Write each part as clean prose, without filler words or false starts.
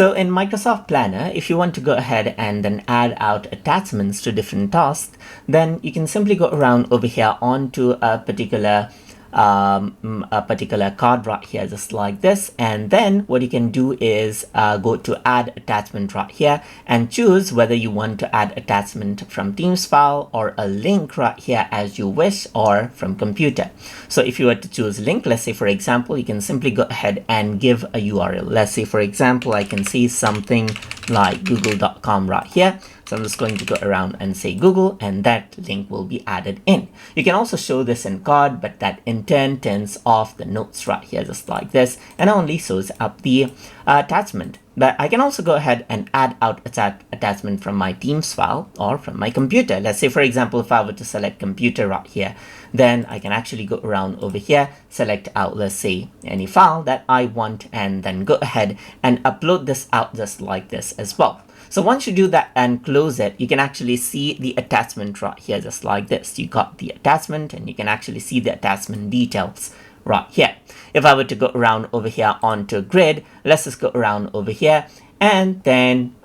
So in Microsoft Planner, if you want to go ahead and then add out attachments to different tasks, then you can simply go around over here onto a particular card right here, just like this. And then what you can do is go to add attachment right here and choose whether you want to add attachment from Teams file or a link right here as you wish, or from computer. So if you were to choose link, let's say for example, you can simply go ahead and give a URL. Let's say for example, I can see something like google.com right here. So I'm just going to go around and say Google, and that link will be added in. You can also show this in card, but that in turn turns off the notes right here, just like this, and only shows up the attachment. But I can also go ahead and add out attachment from my Teams file or from my computer. Let's say, for example, if I were to select computer right here, then I can actually go around over here, select out, let's say, any file that I want, and then go ahead and upload this out just like this as well. So once you do that and close it, you can actually see the attachment right here, just like this. You got the attachment, and you can actually see the attachment details right here. If I were to go around over here onto grid, let's just go around over here, and then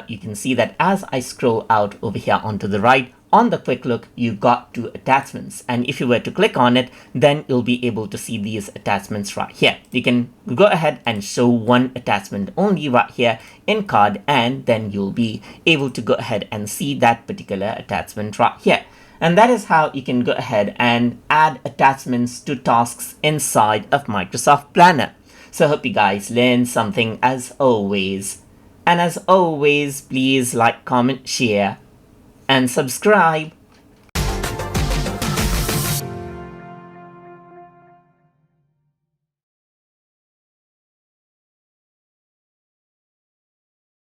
you can see that as I scroll out over here onto the right, on the quick look, you got two attachments, and if you were to click on it, then you'll be able to see these attachments right here. You can go ahead and show one attachment only right here in card, and then you'll be able to go ahead and see that particular attachment right here. And that is how you can go ahead and add attachments to tasks inside of Microsoft Planner. So I hope you guys learned something as always. And as always, please like, comment, share, and subscribe.